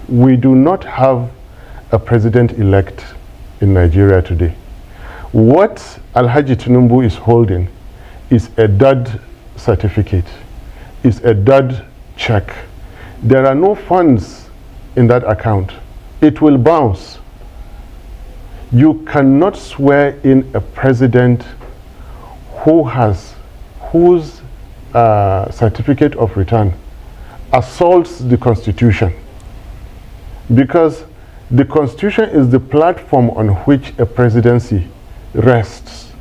we do not have a president-elect in Nigeria today. What Alhaji Tinubu is holding is a dud certificate, is a dud check. There are no funds in that account. It will bounce. You cannot swear in a president whose certificate of return assaults the Constitution, because the Constitution is the platform on which a presidency rests,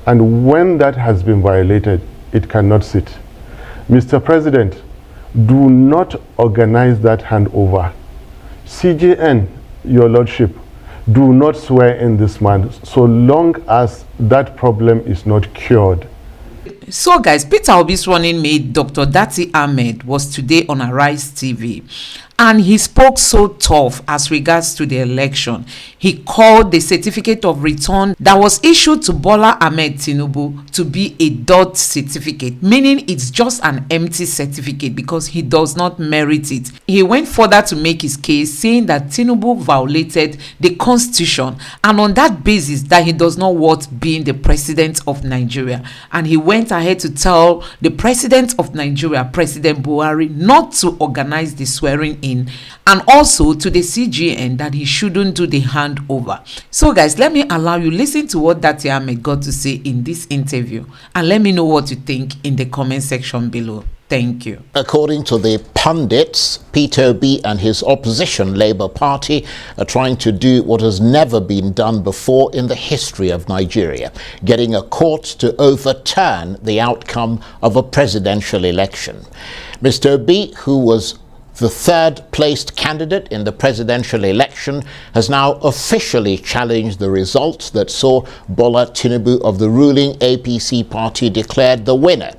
and when that has been violated, it cannot sit. Mr. President, do not organize that handover. CJN, your lordship, do not swear in this man so long as that problem is not cured. So guys, Peter Obi's running mate, Dr. Datti Ahmed, was today on Arise TV, and he spoke so tough as regards to the election. He called the certificate of return that was issued to Bola Ahmed Tinubu to be a dud certificate, meaning it's just an empty certificate because he does not merit it. He went further to make his case, saying that Tinubu violated the Constitution, and on that basis that he does not want being the president of Nigeria. And he went ahead to tell the president of Nigeria, President Buhari, not to organize the swearing in, and also to the CGN that he shouldn't do the handover. So guys, let me allow you listen to what Datti Ahmed got to say in this interview, and let me know what you think in the comment section below. Thank you. According to the pundits, Peter Obi and his opposition Labour Party are trying to do what has never been done before in the history of Nigeria, getting a court to overturn the outcome of a presidential election. Mr. Obi, who was the third-placed candidate in the presidential election, has now officially challenged the results that saw Bola Tinubu of the ruling APC party declared the winner,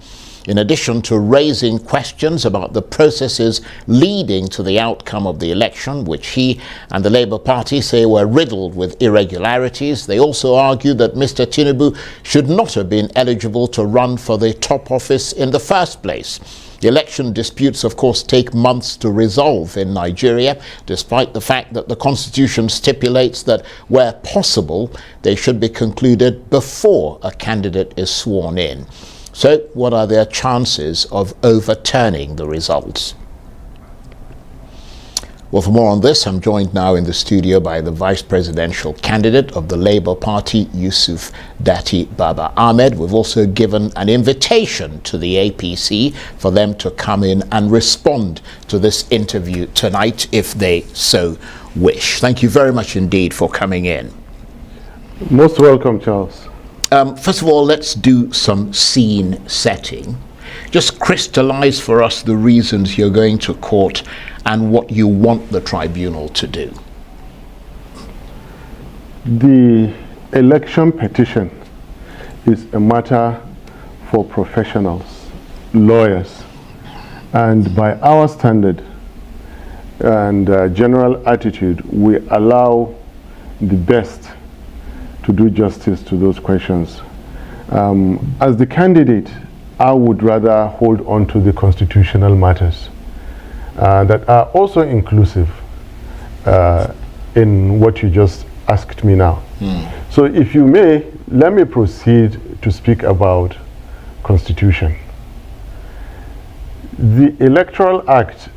in addition to raising questions about the processes leading to the outcome of the election, which he and the Labour Party say were riddled with irregularities. They also argue that Mr. Tinubu should not have been eligible to run for the top office in the first place. The election disputes, of course, take months to resolve in Nigeria, despite the fact that the Constitution stipulates that, where possible, they should be concluded before a candidate is sworn in. So, what are their chances of overturning the results? Well, for more on this, I'm joined now in the studio by the vice presidential candidate of the Labour Party, Yusuf Datti Ahmed. We've also given an invitation to the APC for them to come in and respond to this interview tonight if they so wish. Thank you very much indeed for coming in. Most welcome, Charles. First of all, let's do some scene setting. Just crystallize for us the reasons you're going to court and what you want the tribunal to do. The election petition is a matter for professionals, lawyers, and by our standard and general attitude, we allow the best to do justice to those questions. As the candidate, I would rather hold on to the constitutional matters that are also inclusive in what you just asked me now. So if you may, let me proceed to speak about Constitution. The Electoral Act,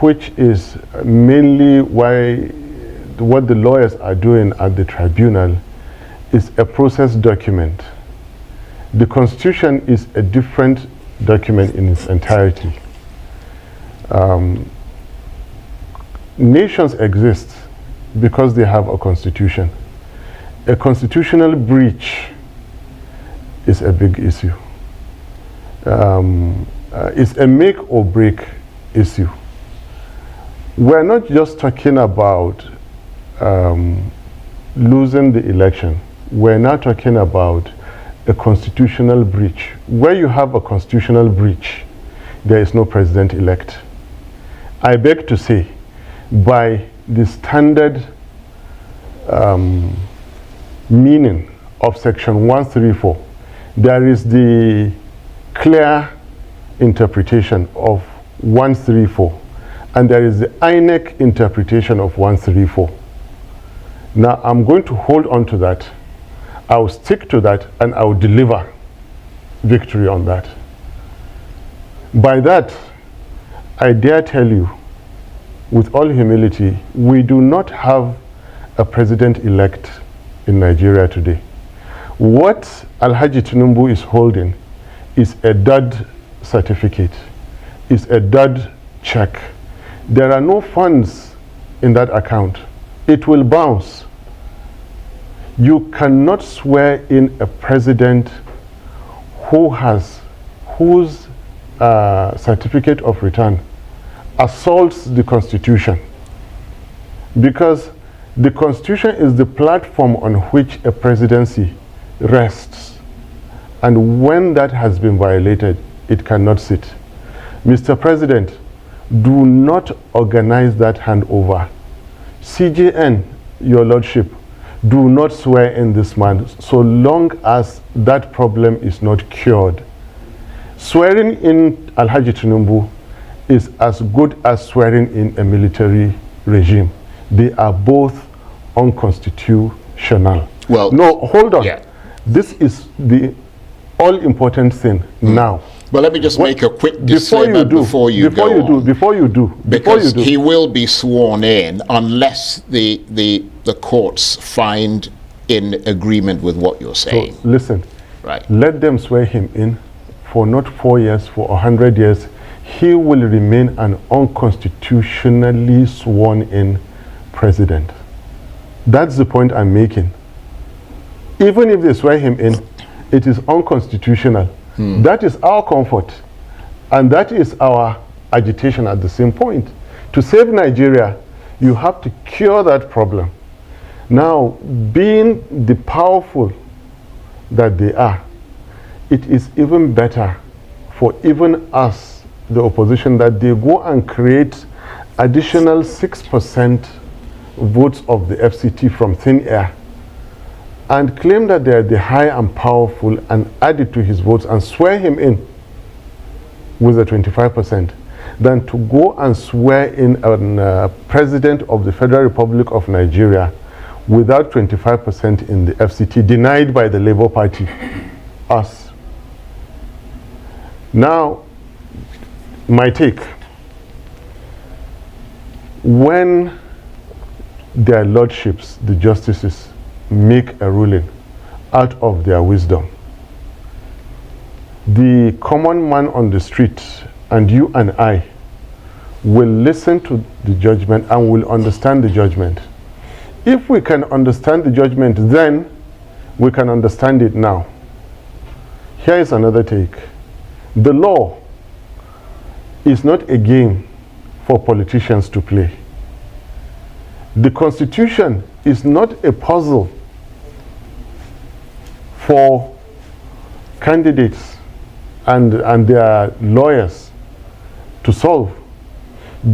which is mainly what the lawyers are doing at the tribunal, is a process document. The Constitution is a different document in its entirety. Nations exist because they have a constitution. A constitutional breach is a big issue. It's a make or break issue. We're not just talking about losing the election. We're now talking about a constitutional breach. Where you have a constitutional breach, there is no president-elect. I beg to say, by the standard meaning of Section 134, there is the clear interpretation of 134 and there is the INEC interpretation of 134. Now, I'm going to hold on to that. I will stick to that, and I will deliver victory on that. By that, I dare tell you, with all humility, we do not have a president-elect in Nigeria today. What Alhaji Tinubu is holding is a dud certificate, is a dud check. There are no funds in that account. It will bounce. You cannot swear in a president whose certificate of return assaults the Constitution, because the Constitution is the platform on which a presidency rests, and when that has been violated, it cannot sit. Mr. President, do not organize that handover. CJN, your lordship, do not swear in this man so long as that problem is not cured. Swearing in Alhaji Tinubu is as good as swearing in a military regime. They are both unconstitutional. Well, no, hold on. Yeah. This is the all-important thing now. But let me just make a quick disclaimer before you do. Because he will be sworn in unless the courts find in agreement with what you're saying. So, listen, right. Let them swear him in for not 4 years, for 100 years. He will remain an unconstitutionally sworn in president. That's the point I'm making. Even if they swear him in, it is unconstitutional. That is our comfort, and that is our agitation at the same point. To save Nigeria, you have to cure that problem. Now, being the powerful that they are, it is even better for even us, the opposition, that they go and create additional 6% votes of the FCT from thin air and claim that they are the high and powerful and add it to his votes and swear him in with the 25%, than to go and swear in a president of the Federal Republic of Nigeria without 25% in the FCT, denied by the Labour Party, us. Now, my take, when their lordships, the justices, make a ruling out of their wisdom, the common man on the street and you and I will listen to the judgment and will understand the judgment. If we can understand the judgment, then we can understand it now. Here is another take. The law is not a game for politicians to play. The Constitution is not a puzzle for candidates and their lawyers to solve.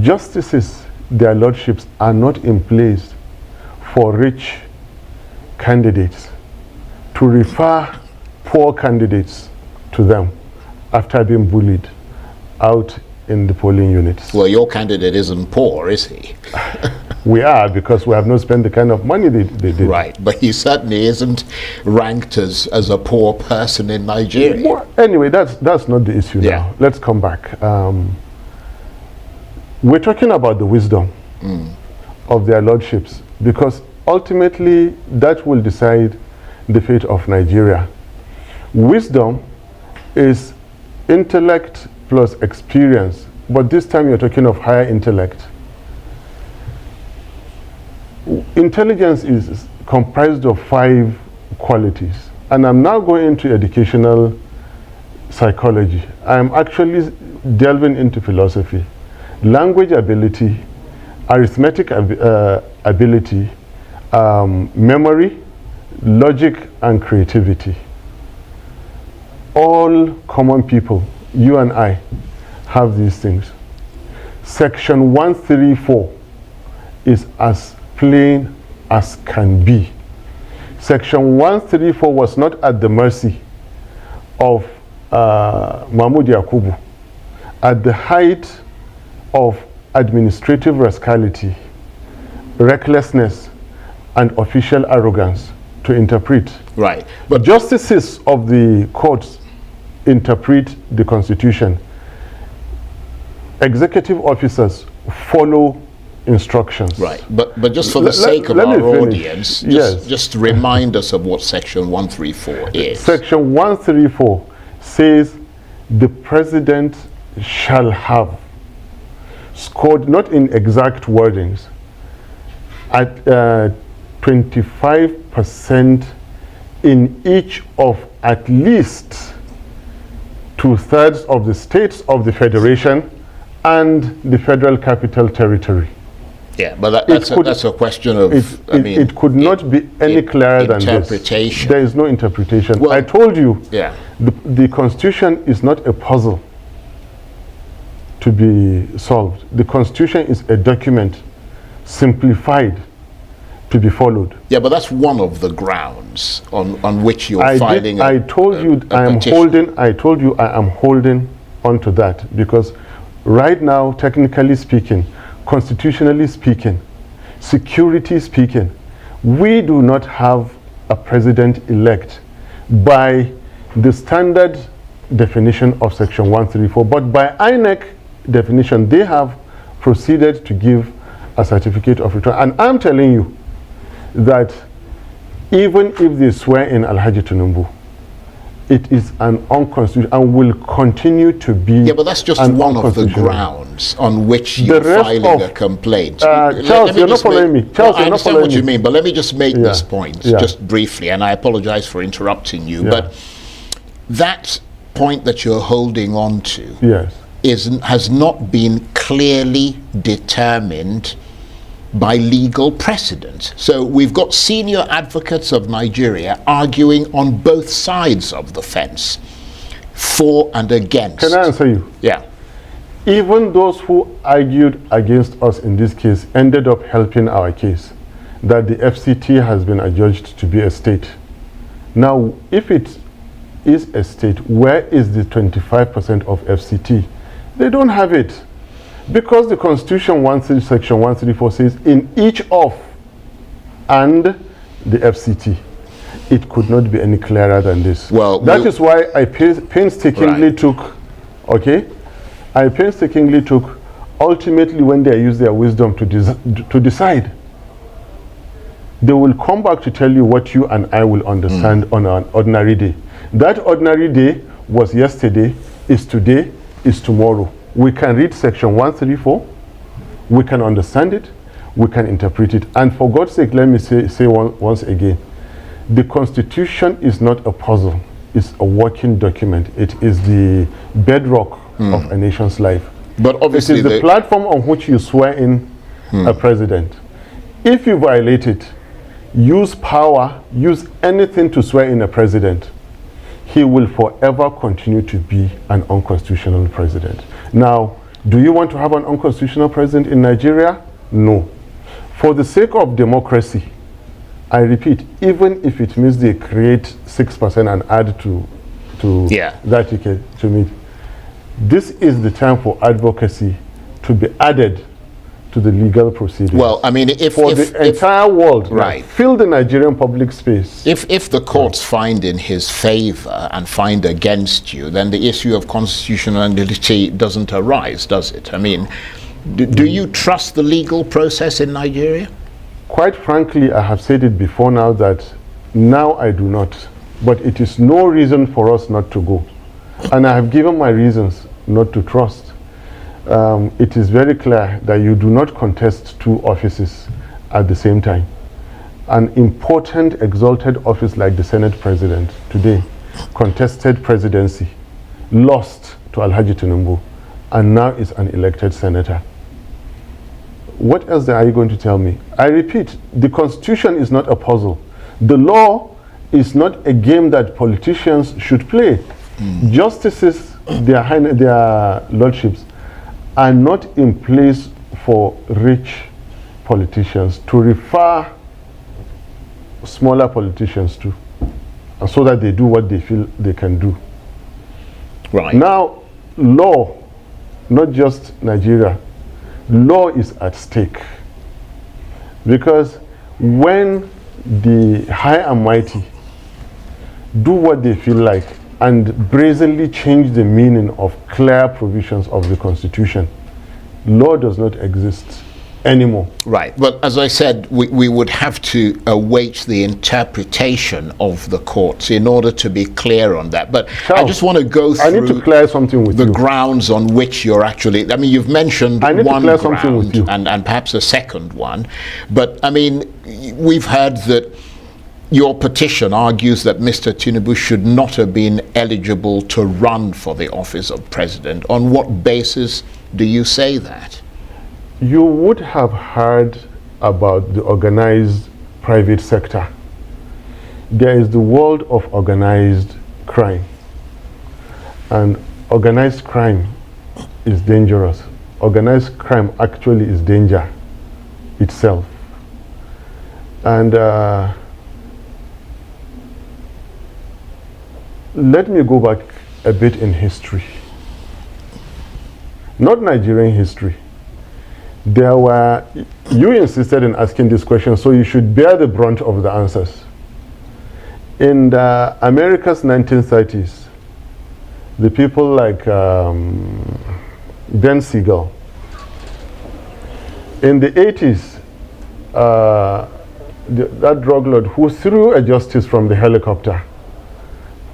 Justices, their lordships, are not in place for rich candidates to refer poor candidates to them after being bullied out in the polling units. Well, your candidate isn't poor, is he? We are, because we have not spent the kind of money they did. Right, but he certainly isn't ranked as a poor person in Nigeria. Well, anyway, that's not the issue now. Let's come back. We're talking about the wisdom of their lordships, because ultimately that will decide the fate of Nigeria. Wisdom is intellect plus experience, but this time you're talking of higher intellect. Intelligence is comprised of 5 qualities, and I'm now going into educational psychology. I'm actually delving into philosophy. Language ability, arithmetic ability, memory, logic, and creativity. All common people, you and I, have these things. Section 134 is as plain as can be. Section 134 was not at the mercy of Mahmoud Yakubu. At the height of administrative rascality, recklessness, and official arrogance to interpret. Right. But Justices of the courts interpret the Constitution. Executive officers follow instructions. right. But just for the sake of let me our finish. audience, Yes. just remind us of what Section 134 is. Section 134 says the president shall have scored, not in exact wordings, at 25% in each of at least 2/3 of the states of the federation and the federal capital territory. Yeah, but that's a question of, It could not be any clearer than this. Interpretation. There is no interpretation. Well, I told you, Yeah. the Constitution is not a puzzle to be solved. The Constitution is a document simplified to be followed. Yeah, but that's one of the grounds on which you're filing I told you I am holding onto that, because right now, technically speaking, constitutionally speaking, security speaking, we do not have a president-elect by the standard definition of Section 134, but by INEC definition, they have proceeded to give a certificate of return. And I'm telling you that even if they swear in Alhaji Tinubu, it is an unconstitutional and will continue to be. Yeah, but that's just one of the grounds on which you're filing a complaint. Charles, you're not following me. Charles, I understand what you mean, but let me just make this point just briefly, and I apologize for interrupting you. But that point that you're holding on to has not been clearly determined by legal precedent. So we've got senior advocates of Nigeria arguing on both sides of the fence, for and against. Can I answer you? Yeah. Even those who argued against us in this case ended up helping our case, that the FCT has been adjudged to be a state. Now, if it is a state, where is the 25% of FCT? They don't have it. Because the Constitution Section 134 says in each of and the FCT. It could not be any clearer than this. Well, that is why I painstakingly took, ultimately when they use their wisdom to decide, they will come back to tell you what you and I will understand on an ordinary day. That ordinary day was yesterday, is today, is tomorrow. We can read Section 134, we can understand it, we can interpret it. And for God's sake, let me say once again, the Constitution is not a puzzle, it's a working document. It is the bedrock of a nation's life. But obviously it is the platform on which you swear in a president. If you violate it, use power, use anything to swear in a president, he will forever continue to be an unconstitutional president. Now, do you want to have an unconstitutional president in Nigeria? No. For the sake of democracy, I repeat, even if it means they create 6% and add to that ticket to meet, this is the time for advocacy to be added to the legal proceedings. Well, I mean, if the entire world, right, fill the Nigerian public space. If the courts find in his favor and find against you, then the issue of constitutionality doesn't arise, does it? I mean, do you trust the legal process in Nigeria? Quite frankly, I have said it before now that now I do not. But it is no reason for us not to go. And I have given my reasons not to trust. It is very clear that you do not contest two offices at the same time. An important exalted office like the Senate President today, contested presidency, lost to Alhaji Tinubu, and now is an elected senator. What else are you going to tell me? I repeat, the Constitution is not a puzzle. The law is not a game that politicians should play. Justices, their lordships, are not in place for rich politicians to refer smaller politicians to, and so that they do what they feel they can do. Right. Now, law, not just Nigeria, law is at stake. Because when the high and mighty do what they feel like and brazenly change the meaning of clear provisions of the Constitution, law does not exist anymore. Right. But as I said, we would have to await the interpretation of the courts in order to be clear on that. But Charles, I just want to go through I need to clear something with the you. grounds on which you're actually, I mean, you've mentioned I need one to clear something with you. ground and perhaps a second one. But I mean, we've heard that your petition argues that Mr. Tinubu should not have been eligible to run for the office of president. On what basis do you say that? You would have heard about the organized private sector. There is the world of organized crime. And organized crime is dangerous. Organized crime actually is danger itself. And let me go back a bit in history. Not Nigerian history. There were, you insisted in asking this question, so you should bear the brunt of the answers. In the America's 1930s, the people like Ben Siegel. In the 80s, that drug lord who threw a justice from the helicopter.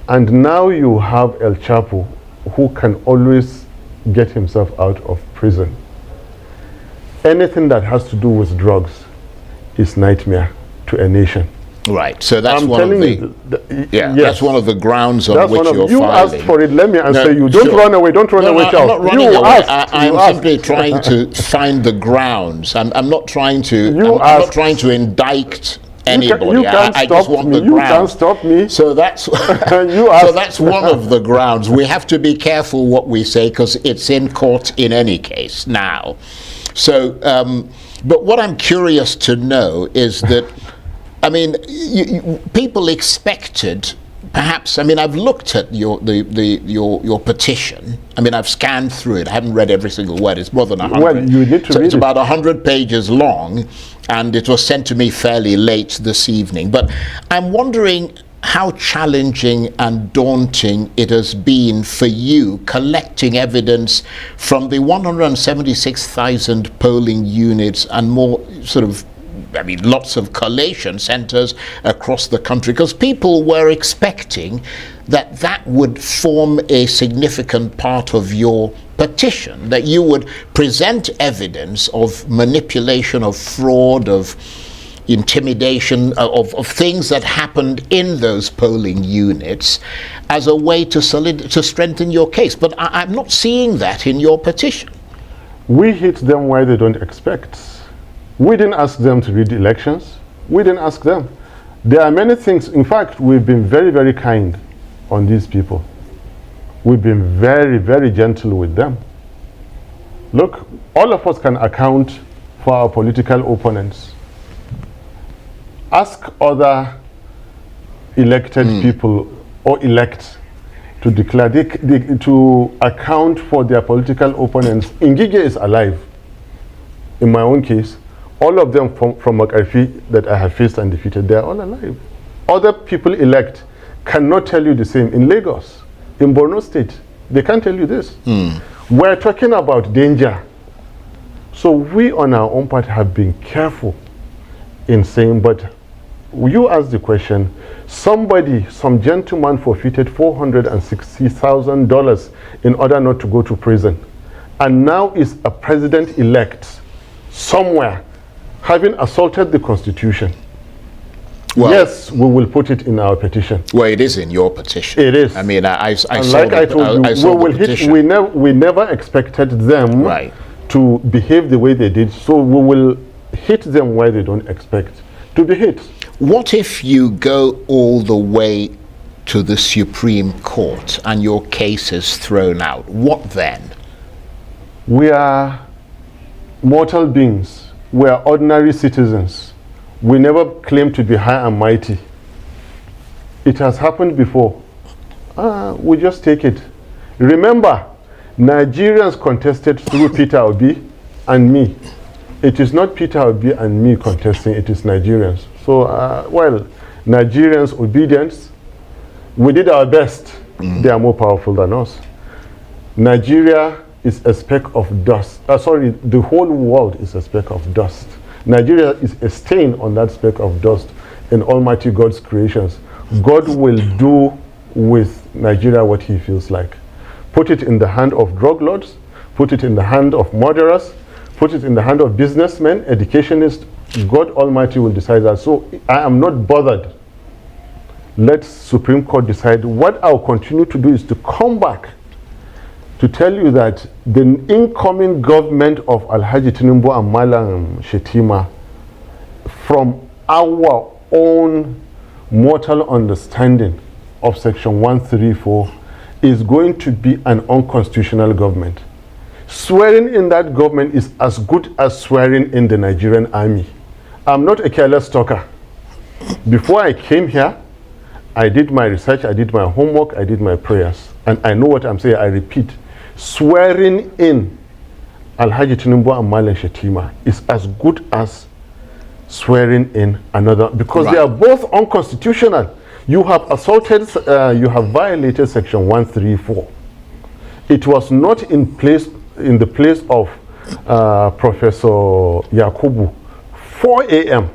And now you have El Chapo, who can always get himself out of prison. Anything that has to do with drugs is nightmare to a nation. Right. So that's I'm one of telling the, you, yes, yes. that's one of the grounds on That's which one of, you're you filing. asked for it. Let me answer No, you. Don't sure. run away. Don't run away, I'm Charles. not running You away. asked. I'm You asked. simply trying to find the grounds. I'm not trying to. I'm not asked. trying to indict anybody. You can't I stop just want me. the You grounds. can't stop me. So that's You so asked. that's one of the grounds. We have to be careful what we say because it's in court in any case now. So, but what I'm curious to know is that, I mean, people expected. Perhaps, I mean, I've looked at your petition. I mean, I've scanned through it. I haven't read every single word. It's more than 100. Well, you need to read It's it. about 100 pages long, and it was sent to me fairly late this evening. But I'm wondering how challenging and daunting it has been for you collecting evidence from the 176,000 polling units and more sort of, I mean, lots of collation centers across the country, because people were expecting that that would form a significant part of your petition, that you would present evidence of manipulation, of fraud, of intimidation, of things that happened in those polling units as a way to strengthen your case. But I'm not seeing that in your petition. We hit them where they don't expect. We didn't ask them to read elections. We didn't ask them. There are many things. In fact, we've been very, very kind on these people. We've been very, very gentle with them. Look, all of us can account for our political opponents. Ask other elected people or elect to declare, to account for their political opponents. Ngige is alive. In my own case, all of them from Makarfi that I have faced and defeated, they are all alive. Other people elect cannot tell you the same. In Lagos, in Borno State, they can't tell you this. We're talking about danger. So we on our own part have been careful in saying, but you asked the question, some gentleman forfeited $460,000 in order not to go to prison, and now is a president-elect somewhere having assaulted the Constitution. Well, yes, we will put it in our petition. Well, it is in your petition. It is. I mean, I saw like I told you, we never expected them to behave the way they did, so we will hit them where they don't expect to be hit. What if you go all the way to the Supreme Court and your case is thrown out? What then? We are mortal beings. We are ordinary citizens. We never claim to be high and mighty. It has happened before. We just take it. Remember, Nigerians contested through Peter Obi. and me. It is not Peter Obi and me contesting, it is Nigerians. So, well, Nigerians' obedience, we did our best. They are more powerful than us. Nigeria is a speck of dust. The whole world is a speck of dust. Nigeria is a stain on that speck of dust in Almighty God's creations. God will do with Nigeria what he feels like. Put it in the hand of drug lords, put it in the hand of murderers, put it in the hand of businessmen, educationists. God Almighty will decide that. So I am not bothered. Let Supreme Court decide. What I'll continue to do is to come back to tell you that the incoming government of Alhaji Tinubu and Malam Shetima, from our own mortal understanding of Section 134, is going to be an unconstitutional government. Swearing in that government is as good as swearing in the Nigerian army. I'm not a careless talker. Before I came here, I did my research, I did my homework, I did my prayers. And I know what I'm saying, I repeat. Swearing in Alhaji Tinubu and Malam Shetima is as good as swearing in another, because they are both unconstitutional. You have assaulted, you have violated Section 134. It was not in the place of Professor Yakubu, 4 a.m.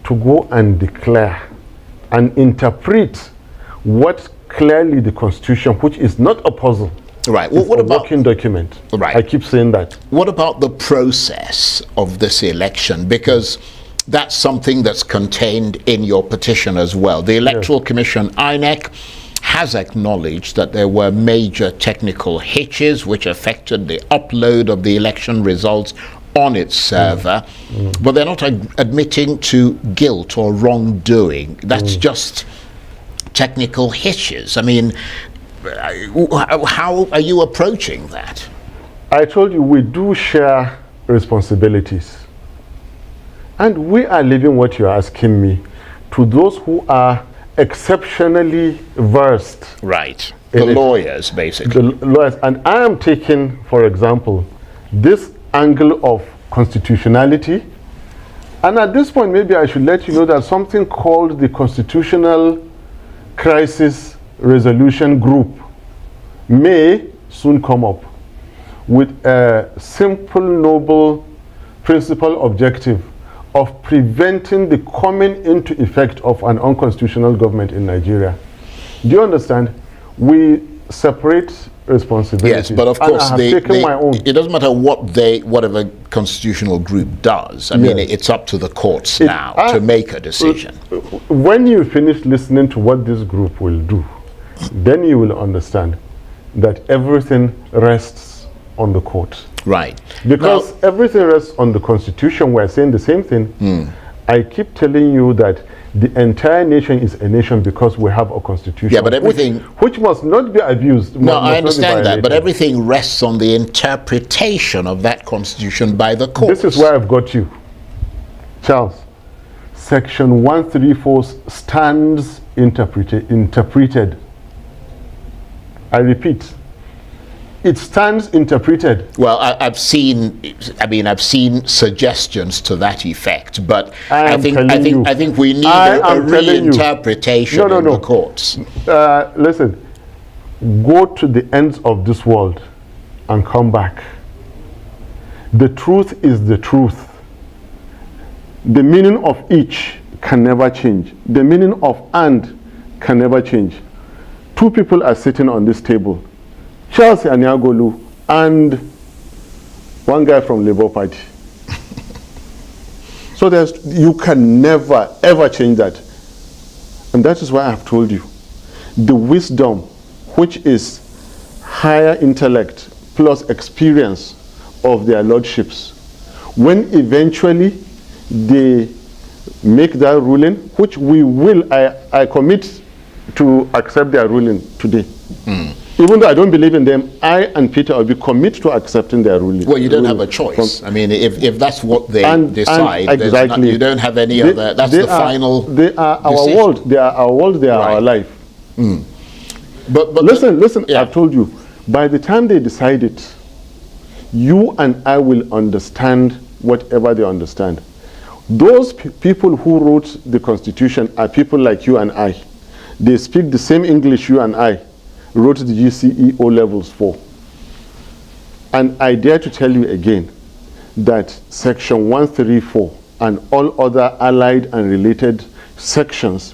to go and declare and interpret what clearly the Constitution, which is not a puzzle, right? Well, what about working document? Right. I keep saying that. What about the process of this election? Because that's something that's contained in your petition as well. The Electoral Commission, INEC, has acknowledged that there were major technical hitches which affected the upload of the election results on its server, but they're not admitting to guilt or wrongdoing. That's just technical hitches. I mean, how are you approaching that? I told you we do share responsibilities. And we are leaving what you're asking me to those who are exceptionally versed. Right. The lawyers, basically. The lawyers. And I am taking, for example, this angle of constitutionality. And at this point, maybe I should let you know that something called the Constitutional Crisis Resolution Group may soon come up with a simple, noble, principal objective of preventing the coming into effect of an unconstitutional government in Nigeria. Do you understand? We separate responsibilities. Yes, but of course, it doesn't matter whatever constitutional group does. I mean, it's up to the courts now to make a decision. When you finish listening to what this group will do, then you will understand that everything rests on the court. Right. Because everything rests on the Constitution. We're saying the same thing. I keep telling you that the entire nation is a nation because we have a constitution. Yeah, but everything which must not be abused. No, I understand that, but everything rests on the interpretation of that constitution by the courts. This is where I've got you, Charles. Section 134 stands interpreted. I repeat, it stands interpreted. Well, I've seen suggestions to that effect, but I think we need a reinterpretation in the courts. Listen, go to the ends of this world and come back. The truth is the truth. The meaning of each can never change. The meaning of and can never change. Two people are sitting on this table, Charles Anyagolu and one guy from Labour Party. So you can never ever change that. And that is why I have told you, the wisdom, which is higher intellect plus experience of their lordships, when eventually they make that ruling, which we will, I commit to accept their ruling today. Even though I don't believe in them, I and Peter Obi commit to accepting their ruling. Well, you don't have a choice. I mean, if that's what they decide, exactly. You don't have any other. That's the final. They are our world. They are our world. They are our life. But listen. Yeah. I've told you. By the time they decide it, you and I will understand whatever they understand. Those people who wrote the Constitution are people like you and I. They speak the same English you and I wrote the GCE O levels for. And I dare to tell you again that Section 134 and all other allied and related sections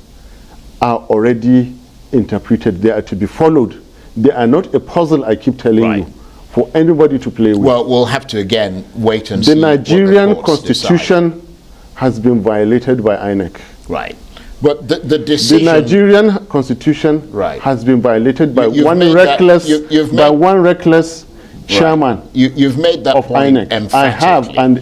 are already interpreted. They are to be followed. They are not a puzzle, I keep telling you, for anybody to play with. Well, we'll have to again wait and see. The Nigerian what the courts Constitution decide. has been violated by INEC. Right. But the decision... The Nigerian Constitution has been violated by You've one made reckless, that, one reckless chairman you've made that of point INEC. emphatically. I have, and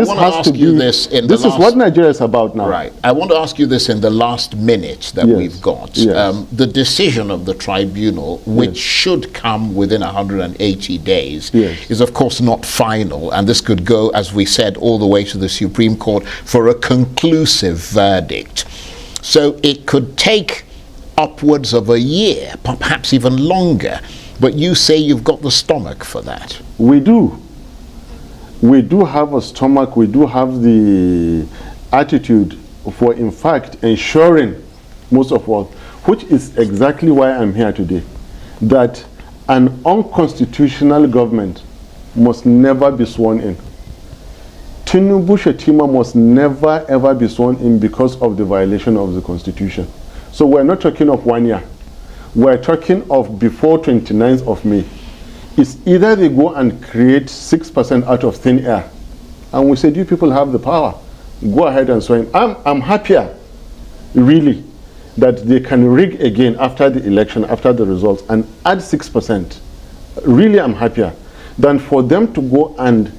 this has to be. This is what Nigeria is about now. Right. I want to ask you this in the last minute that we've got. Yes. The decision of the tribunal, which should come within 180 days, is of course not final, and this could go, as we said, all the way to the Supreme Court for a conclusive verdict. So it could take upwards of a year, perhaps even longer. But you say you've got the stomach for that. We do. We do have a stomach. We do have the attitude for, in fact, ensuring, most of all, which is exactly why I'm here today, that an unconstitutional government must never be sworn in. Tinubu Shetima must never ever be sworn in because of the violation of the Constitution. So we're not talking of 1 year. We're talking of before 29th of May. It's either they go and create 6% out of thin air, and we said, you people have the power. Go ahead and swear in. I'm happier, really, that they can rig again after the election, after the results, and add 6%. Really, I'm happier than for them to go and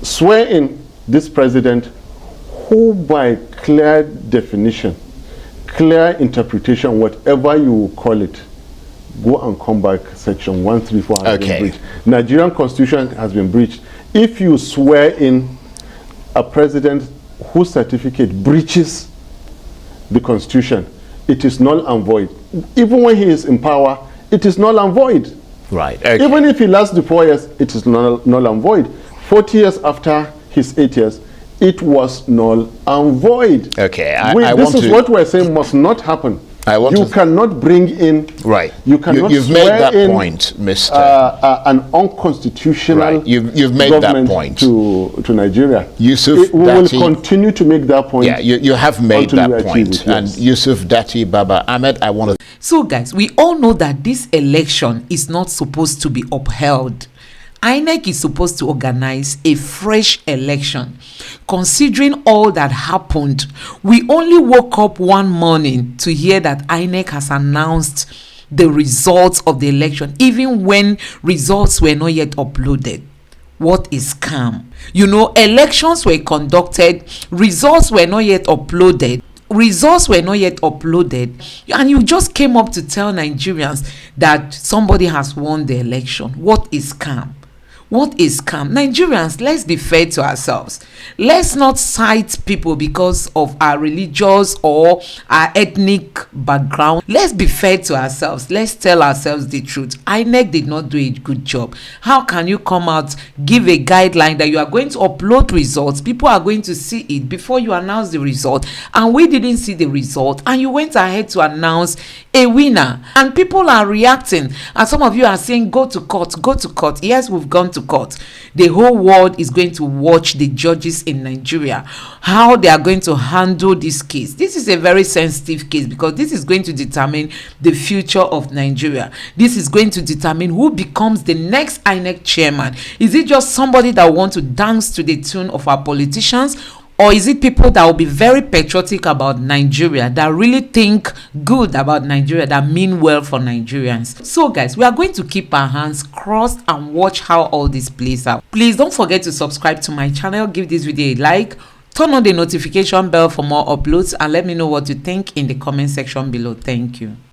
swear in this president who, by clear definition, clear interpretation, whatever you call it, go and come back, Section 134 has been breached. Nigerian Constitution has been breached. If you swear in a president whose certificate breaches the Constitution, it is null and void. Even when he is in power, it is null and void. Right. Okay. Even if he lasts the 4 years, it is null and void. 40 years after his 8 years, it was null and void. Okay, this is what we're saying must not happen. You cannot bring in. Right. You cannot. You've made that point, Mr. An unconstitutional. Right. You've made that point to Nigeria. Yusuf we will Datti, continue to make that point. Yeah, you have made that point. It, and Yusuf Datti Baba Ahmed, I want to. So, guys, we all know that this election is not supposed to be upheld. INEC is supposed to organize a fresh election. Considering all that happened, we only woke up one morning to hear that INEC has announced the results of the election, even when results were not yet uploaded. What is scam? You know, elections were conducted, results were not yet uploaded. And you just came up to tell Nigerians that somebody has won the election. What is scam? What is scam? Nigerians, let's be fair to ourselves. Let's not cite people because of our religious or our ethnic background. Let's be fair to ourselves. Let's tell ourselves the truth. INEC did not do a good job. How can you come out, give a guideline that you are going to upload results, people are going to see it before you announce the result, and we didn't see the result, and you went ahead to announce a winner, and people are reacting, and some of you are saying, go to court, go to court. Yes, we've gone to court. The whole world is going to watch the judges in Nigeria, how they are going to handle this case. This is a very sensitive case because this is going to determine the future of Nigeria. This is going to determine who becomes the next INEC chairman. Is it just somebody that wants to dance to the tune of our politicians, or is it people that will be very patriotic about Nigeria, that really think good about Nigeria, that mean well for Nigerians? So guys, we are going to keep our hands crossed and watch how all this plays out. Please don't forget to subscribe to my channel, give this video a like, turn on the notification bell for more uploads, and let me know what you think in the comment section below. Thank you.